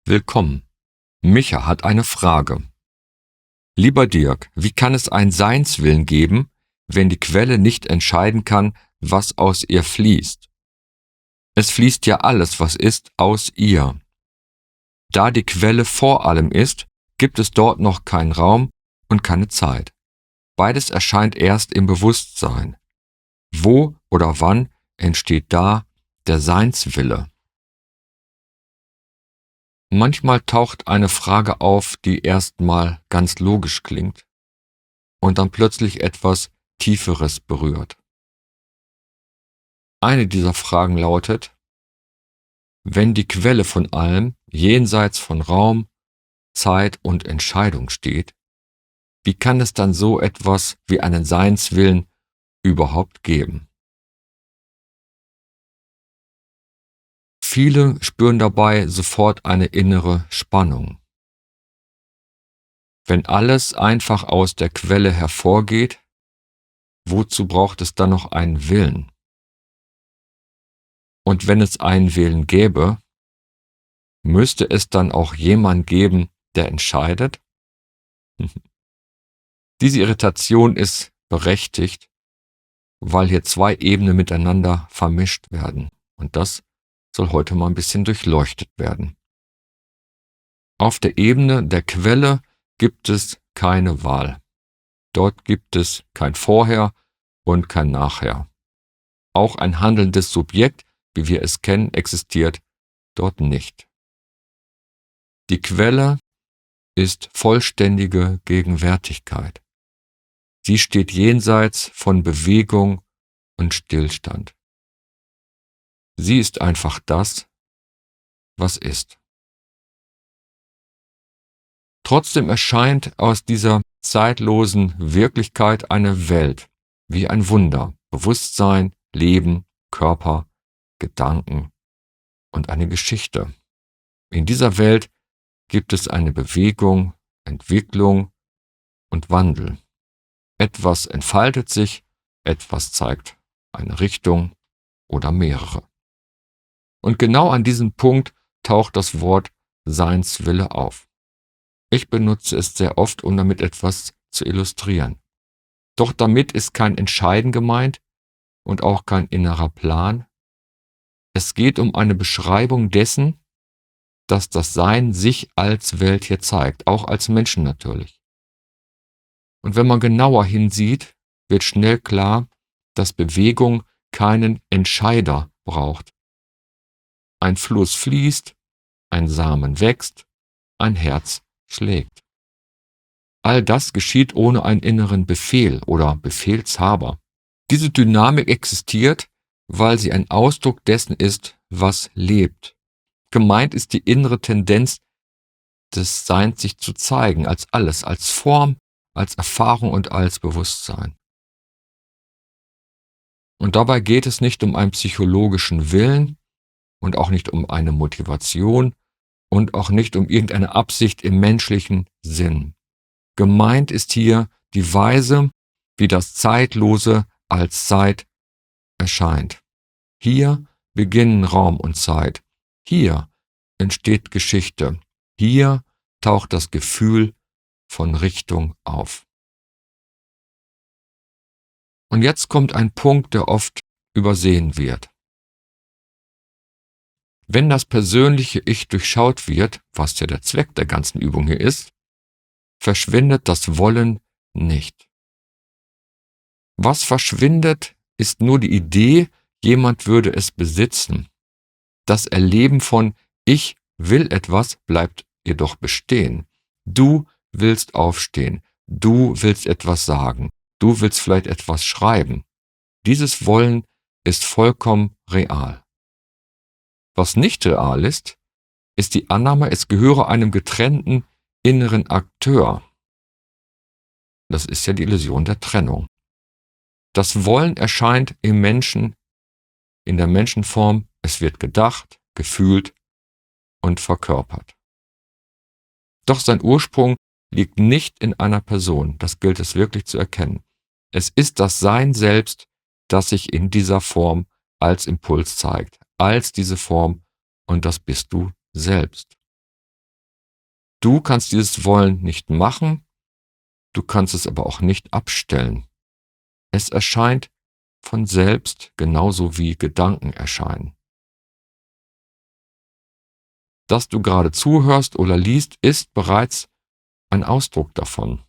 Willkommen. Micha hat eine Frage. Lieber Dirk, wie kann es einen Seinswillen geben, wenn die Quelle nicht entscheiden kann, was aus ihr fließt? Es fließt ja alles, was ist, aus ihr. Da die Quelle vor allem ist, gibt es dort noch keinen Raum und keine Zeit. Beides erscheint erst im Bewusstsein. Wo oder wann entsteht da der Seinswille? Manchmal taucht eine Frage auf, die erstmal ganz logisch klingt und dann plötzlich etwas Tieferes berührt. Eine dieser Fragen lautet: Wenn die Quelle von allem jenseits von Raum, Zeit und Entscheidung steht, wie kann es dann so etwas wie einen Seinswillen überhaupt geben? Viele spüren dabei sofort eine innere Spannung. Wenn alles einfach aus der Quelle hervorgeht, wozu braucht es dann noch einen Willen? Und wenn es einen Willen gäbe, müsste es dann auch jemand geben, der entscheidet? Diese Irritation ist berechtigt, weil hier zwei Ebenen miteinander vermischt werden. Und das soll heute mal ein bisschen durchleuchtet werden. Auf der Ebene der Quelle gibt es keine Wahl. Dort gibt es kein Vorher und kein Nachher. Auch ein handelndes Subjekt, wie wir es kennen, existiert dort nicht. Die Quelle ist vollständige Gegenwärtigkeit. Sie steht jenseits von Bewegung und Stillstand. Sie ist einfach das, was ist. Trotzdem erscheint aus dieser zeitlosen Wirklichkeit eine Welt, wie ein Wunder, Bewusstsein, Leben, Körper, Gedanken und eine Geschichte. In dieser Welt gibt es eine Bewegung, Entwicklung und Wandel. Etwas entfaltet sich, etwas zeigt eine Richtung oder mehrere. Und genau an diesem Punkt taucht das Wort Seinswille auf. Ich benutze es sehr oft, um damit etwas zu illustrieren. Doch damit ist kein Entscheiden gemeint und auch kein innerer Plan. Es geht um eine Beschreibung dessen, dass das Sein sich als Welt hier zeigt, auch als Menschen natürlich. Und wenn man genauer hinsieht, wird schnell klar, dass Bewegung keinen Entscheider braucht. Ein Fluss fließt, ein Samen wächst, ein Herz schlägt. All das geschieht ohne einen inneren Befehl oder Befehlshaber. Diese Dynamik existiert, weil sie ein Ausdruck dessen ist, was lebt. Gemeint ist die innere Tendenz des Seins, sich zu zeigen, als alles, als Form, als Erfahrung und als Bewusstsein. Und dabei geht es nicht um einen psychologischen Willen und auch nicht um eine Motivation und auch nicht um irgendeine Absicht im menschlichen Sinn. Gemeint ist hier die Weise, wie das Zeitlose als Zeit erscheint. Hier beginnen Raum und Zeit. Hier entsteht Geschichte. Hier taucht das Gefühl von Richtung auf. Und jetzt kommt ein Punkt, der oft übersehen wird. Wenn das persönliche Ich durchschaut wird, was ja der Zweck der ganzen Übung hier ist, verschwindet das Wollen nicht. Was verschwindet, ist nur die Idee, jemand würde es besitzen. Das Erleben von Ich will etwas bleibt jedoch bestehen. Du willst aufstehen, du willst etwas sagen, du willst vielleicht etwas schreiben. Dieses Wollen ist vollkommen real. Was nicht real ist die Annahme, es gehöre einem getrennten inneren Akteur. Das ist ja die Illusion der Trennung. Das Wollen erscheint im Menschen, in der Menschenform, es wird gedacht, gefühlt und verkörpert. Doch sein Ursprung liegt nicht in einer Person, das gilt es wirklich zu erkennen. Es ist das Sein selbst, das sich in dieser Form als Impuls zeigt, als diese Form, und das bist du selbst. Du kannst dieses Wollen nicht machen, du kannst es aber auch nicht abstellen. Es erscheint von selbst, genauso wie Gedanken erscheinen. Dass du gerade zuhörst oder liest, ist bereits ein Ausdruck davon.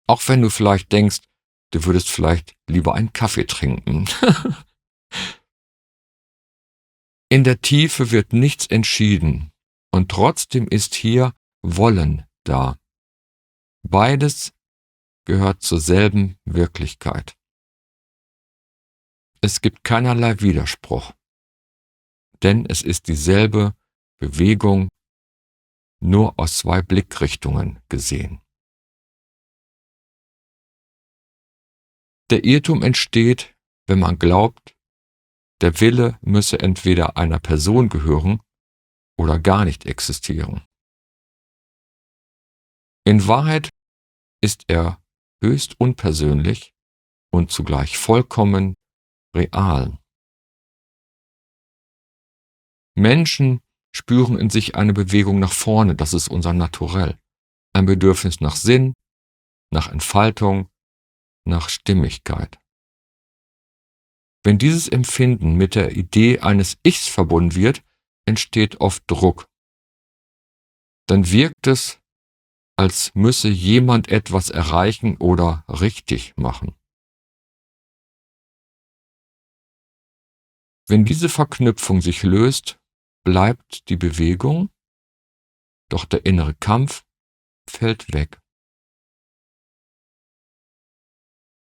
Auch wenn du vielleicht denkst, du würdest vielleicht lieber einen Kaffee trinken. In der Tiefe wird nichts entschieden und trotzdem ist hier Wollen da. Beides gehört zur selben Wirklichkeit. Es gibt keinerlei Widerspruch, denn es ist dieselbe Bewegung, nur aus zwei Blickrichtungen gesehen. Der Irrtum entsteht, wenn man glaubt, der Wille müsse entweder einer Person gehören oder gar nicht existieren. In Wahrheit ist er höchst unpersönlich und zugleich vollkommen real. Menschen spüren in sich eine Bewegung nach vorne, das ist unser Naturell. Ein Bedürfnis nach Sinn, nach Entfaltung, nach Stimmigkeit. Wenn dieses Empfinden mit der Idee eines Ichs verbunden wird, entsteht oft Druck. Dann wirkt es, als müsse jemand etwas erreichen oder richtig machen. Wenn diese Verknüpfung sich löst, bleibt die Bewegung, doch der innere Kampf fällt weg.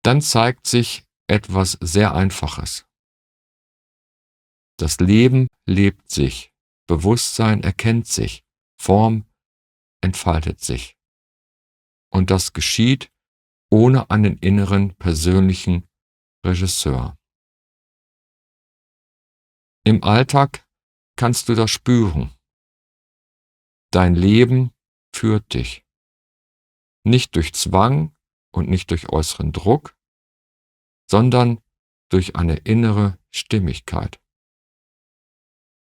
Dann zeigt sich etwas sehr Einfaches. Das Leben lebt sich, Bewusstsein erkennt sich, Form entfaltet sich. Und das geschieht ohne einen inneren persönlichen Regisseur. Im Alltag kannst du das spüren. Dein Leben führt dich. Nicht durch Zwang und nicht durch äußeren Druck, sondern durch eine innere Stimmigkeit.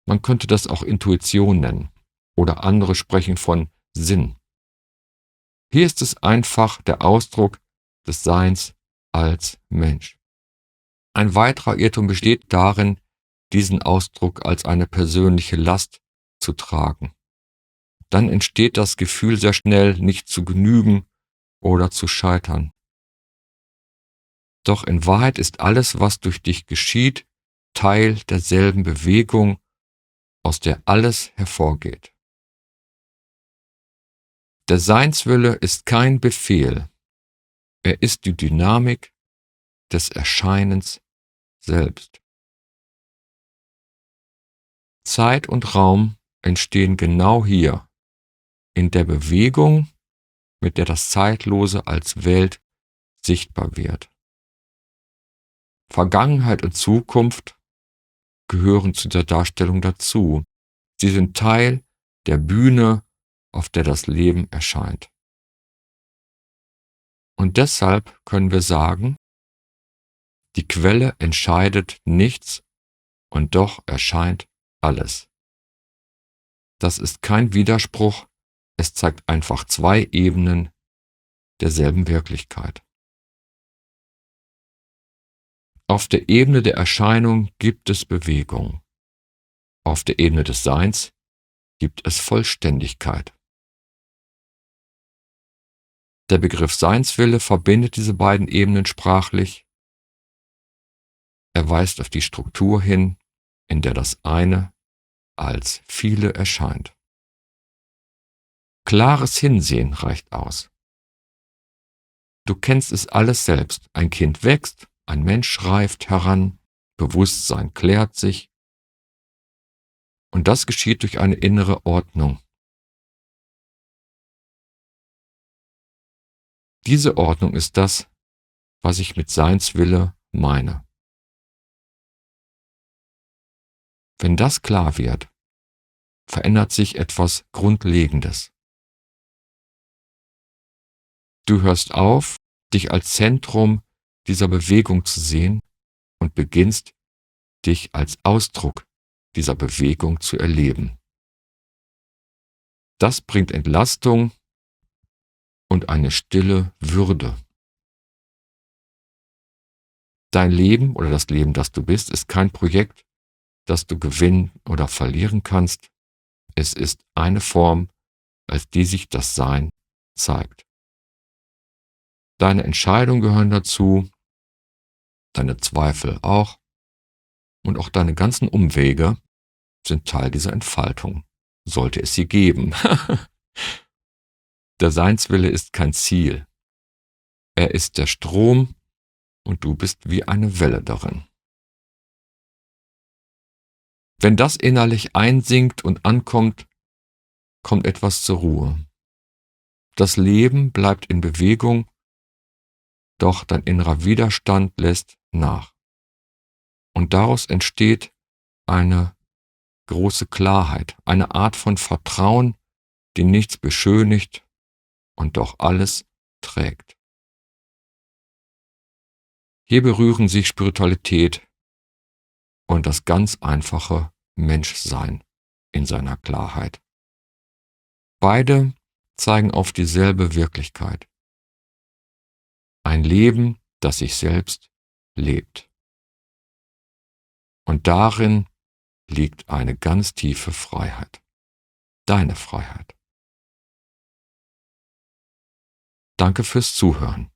Man könnte das auch Intuition nennen oder andere sprechen von Sinn. Hier ist es einfach der Ausdruck des Seins als Mensch. Ein weiterer Irrtum besteht darin, diesen Ausdruck als eine persönliche Last zu tragen. Dann entsteht das Gefühl sehr schnell, nicht zu genügen oder zu scheitern. Doch in Wahrheit ist alles, was durch dich geschieht, Teil derselben Bewegung, aus der alles hervorgeht. Der Seinswille ist kein Befehl, er ist die Dynamik des Erscheinens selbst. Zeit und Raum entstehen genau hier, in der Bewegung, mit der das Zeitlose als Welt sichtbar wird. Vergangenheit und Zukunft gehören zu der Darstellung dazu. Sie sind Teil der Bühne, auf der das Leben erscheint. Und deshalb können wir sagen, die Quelle entscheidet nichts und doch erscheint alles. Das ist kein Widerspruch, es zeigt einfach zwei Ebenen derselben Wirklichkeit. Auf der Ebene der Erscheinung gibt es Bewegung. Auf der Ebene des Seins gibt es Vollständigkeit. Der Begriff Seinswille verbindet diese beiden Ebenen sprachlich. Er weist auf die Struktur hin, in der das eine als viele erscheint. Klares Hinsehen reicht aus. Du kennst es alles selbst. Ein Kind wächst, ein Mensch reift heran, Bewusstsein klärt sich. Und das geschieht durch eine innere Ordnung. Diese Ordnung ist das, was ich mit Seinswille meine. Wenn das klar wird, verändert sich etwas Grundlegendes. Du hörst auf, dich als Zentrum dieser Bewegung zu sehen und beginnst, dich als Ausdruck dieser Bewegung zu erleben. Das bringt Entlastung und eine stille Würde. Dein Leben oder das Leben, das du bist, ist kein Projekt, das du gewinnen oder verlieren kannst. Es ist eine Form, als die sich das Sein zeigt. Deine Entscheidungen gehören dazu, deine Zweifel auch, und auch deine ganzen Umwege sind Teil dieser Entfaltung, sollte es sie geben. Der Seinswille ist kein Ziel. Er ist der Strom und du bist wie eine Welle darin. Wenn das innerlich einsinkt und ankommt, kommt etwas zur Ruhe. Das Leben bleibt in Bewegung, doch dein innerer Widerstand lässt nach. Und daraus entsteht eine große Klarheit, eine Art von Vertrauen, die nichts beschönigt und doch alles trägt. Hier berühren sich Spiritualität und das ganz einfache Menschsein in seiner Klarheit. Beide zeigen auf dieselbe Wirklichkeit. Ein Leben, das sich selbst lebt. Und darin liegt eine ganz tiefe Freiheit. Deine Freiheit. Danke fürs Zuhören.